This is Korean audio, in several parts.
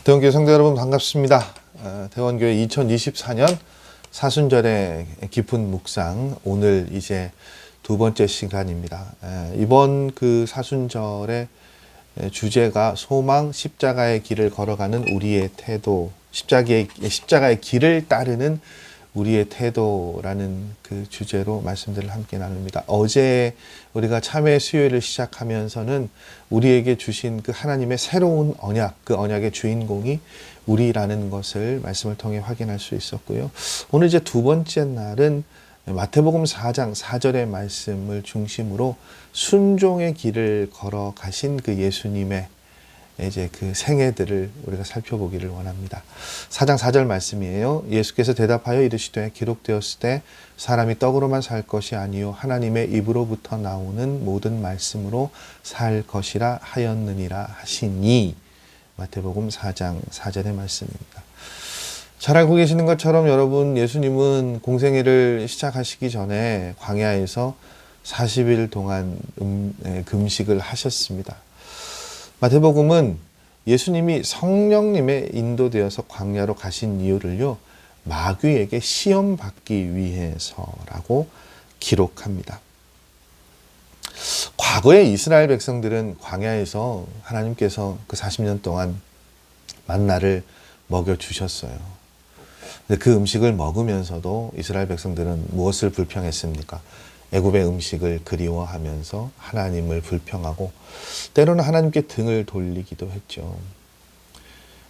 대원교회 성도 여러분 반갑습니다. 대원교회 2024년 사순절의 깊은 묵상, 오늘 이제 두 번째 시간입니다. 이번 그 사순절의 주제가 소망, 십자가의 길을 걸어가는 우리의 태도, 십자가의 길을 따르는 우리의 태도라는 그 주제로 말씀들을 함께 나눕니다. 어제 우리가 참회 수요일을 시작하면서는 우리에게 주신 그 하나님의 새로운 언약, 그 언약의 주인공이 우리라는 것을 말씀을 통해 확인할 수 있었고요. 오늘 이제 두 번째 날은 마태복음 4장 4절의 말씀을 중심으로 순종의 길을 걸어가신 그 예수님의 이제 그 생애들을 우리가 살펴보기를 원합니다. 4장 4절 말씀이에요. 예수께서 대답하여 이르시되 기록되었을 때 사람이 떡으로만 살 것이 아니요 하나님의 입으로부터 나오는 모든 말씀으로 살 것이라 하였느니라 하시니, 마태복음 4장 4절의 말씀입니다. 잘 알고 계시는 것처럼 여러분, 예수님은 공생애를 시작하시기 전에 광야에서 40일 동안 금식을 하셨습니다. 마태복음은 예수님이 성령님의 인도되어서 광야로 가신 이유를요, 마귀에게 시험받기 위해서라고 기록합니다. 과거에 이스라엘 백성들은 광야에서 하나님께서 그 40년 동안 만나를 먹여주셨어요. 근데 그 음식을 먹으면서도 이스라엘 백성들은 무엇을 불평했습니까? 애굽의 음식을 그리워하면서 하나님을 불평하고 때로는 하나님께 등을 돌리기도 했죠.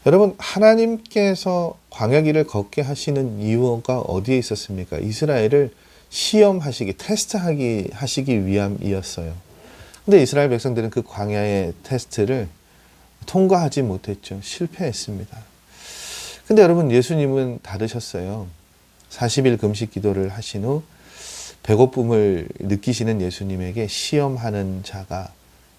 여러분, 하나님께서 광야길을 걷게 하시는 이유가 어디에 있었습니까? 이스라엘을 시험하시기, 테스트하시기 위함이었어요. 근데 이스라엘 백성들은 그 광야의 테스트를 통과하지 못했죠. 실패했습니다. 근데 여러분, 예수님은 다르셨어요. 40일 금식 기도를 하신 후 배고픔을 느끼시는 예수님에게 시험하는 자가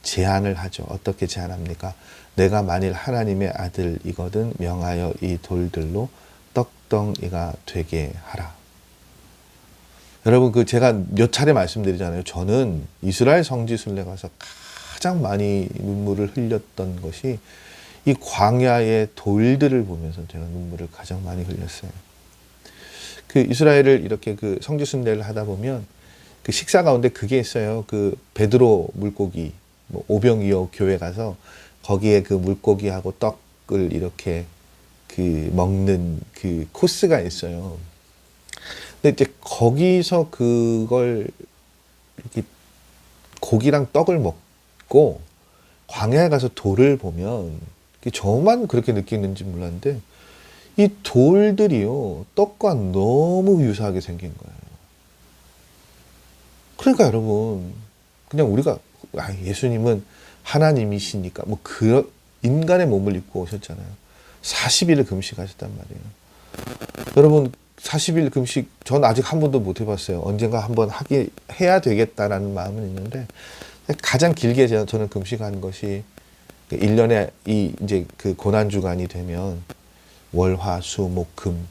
제안을 하죠. 어떻게 제안합니까? 내가 만일 하나님의 아들이거든 명하여 이 돌들로 떡덩이가 되게 하라. 여러분, 그 제가 몇 차례 말씀드리잖아요. 저는 이스라엘 성지순례 가서 가장 많이 눈물을 흘렸던 것이 이 광야의 돌들을 보면서 제가 눈물을 가장 많이 흘렸어요. 그 이스라엘을 이렇게 그 성지순례를 하다 보면 그 식사 가운데 그게 있어요. 그 베드로 물고기, 뭐 오병이어 교회 가서 거기에 그 물고기하고 떡을 이렇게 그 먹는 그 코스가 있어요. 근데 이제 거기서 그걸 이렇게 고기랑 떡을 먹고 광야에 가서 돌을 보면 저만 그렇게 느끼는지 몰랐는데 이 돌들이요, 떡과 너무 유사하게 생긴 거예요. 그러니까 여러분, 그냥 우리가 예수님은 하나님이시니까 뭐 그 인간의 몸을 입고 오셨잖아요. 40일을 금식하셨단 말이에요. 여러분, 40일 금식 전 아직 한 번도 못 해봤어요. 언젠가 한번 해야 되겠다라는 마음은 있는데, 가장 길게 저는 금식한 것이 1년에 이제 그 고난주간이 되면 월, 화, 수, 목, 금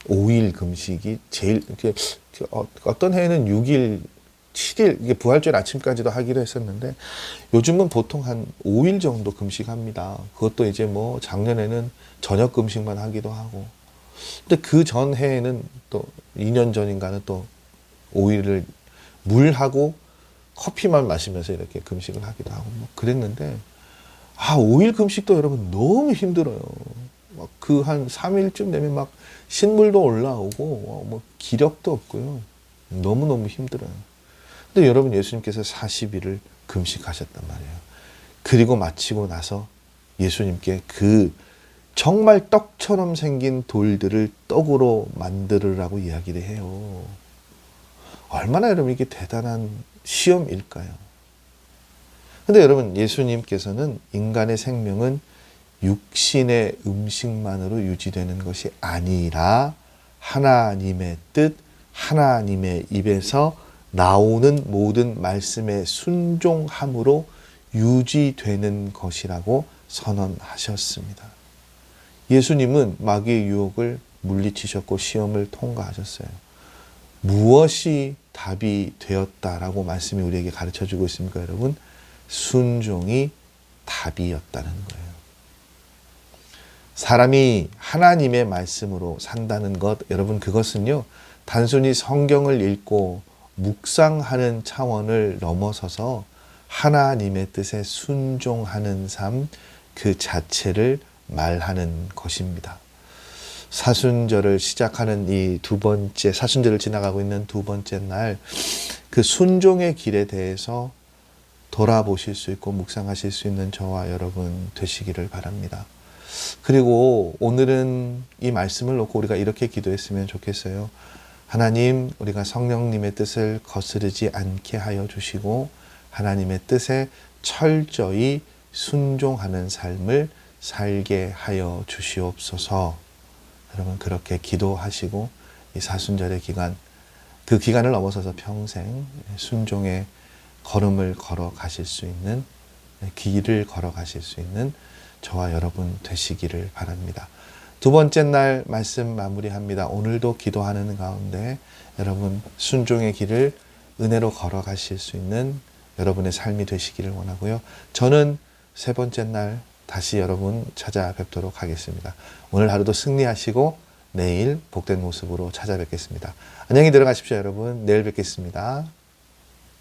5일 금식이 제일, 어떤 해에는 6일, 7일, 이게 부활절 아침까지도 하기로 했었는데 요즘은 보통 한 5일 정도 금식합니다. 그것도 이제 뭐 작년에는 저녁 금식만 하기도 하고, 근데 그 전 해에는 또 2년 전인가는 또 5일을 물하고 커피만 마시면서 이렇게 금식을 하기도 하고 뭐 그랬는데, 5일 금식도 여러분 너무 힘들어요. 막 그 한 3일쯤 되면 막 신물도 올라오고 뭐 기력도 없고요. 너무너무 힘들어요. 근데 여러분, 예수님께서 40일을 금식하셨단 말이에요. 그리고 마치고 나서 예수님께 그 정말 떡처럼 생긴 돌들을 떡으로 만들으라고 이야기를 해요. 얼마나 여러분 이게 대단한 시험일까요? 근데 여러분, 예수님께서는 인간의 생명은 육신의 음식만으로 유지되는 것이 아니라 하나님의 뜻, 하나님의 입에서 나오는 모든 말씀에 순종함으로 유지되는 것이라고 선언하셨습니다. 예수님은 마귀의 유혹을 물리치셨고 시험을 통과하셨어요. 무엇이 답이 되었다라고 말씀이 우리에게 가르쳐주고 있습니까, 여러분? 순종이 답이었다는 거예요. 사람이 하나님의 말씀으로 산다는 것, 여러분 그것은요, 단순히 성경을 읽고 묵상하는 차원을 넘어서서 하나님의 뜻에 순종하는 삶 그 자체를 말하는 것입니다. 사순절을 시작하는 이 두 번째, 사순절을 지나가고 있는 두 번째 날, 그 순종의 길에 대해서 돌아보실 수 있고 묵상하실 수 있는 저와 여러분 되시기를 바랍니다. 그리고 오늘은 이 말씀을 놓고 우리가 이렇게 기도했으면 좋겠어요. 하나님, 우리가 성령님의 뜻을 거스르지 않게 하여 주시고 하나님의 뜻에 철저히 순종하는 삶을 살게 하여 주시옵소서. 여러분 그렇게 기도하시고 이 사순절의 기간, 그 기간을 넘어서서 평생 순종의 걸음을 걸어가실 수 있는, 길을 걸어가실 수 있는 저와 여러분 되시기를 바랍니다. 두 번째 날 말씀 마무리합니다. 오늘도 기도하는 가운데 여러분 순종의 길을 은혜로 걸어가실 수 있는 여러분의 삶이 되시기를 원하고요. 저는 세 번째 날 다시 여러분 찾아뵙도록 하겠습니다. 오늘 하루도 승리하시고 내일 복된 모습으로 찾아뵙겠습니다. 안녕히 들어가십시오, 여러분. 내일 뵙겠습니다.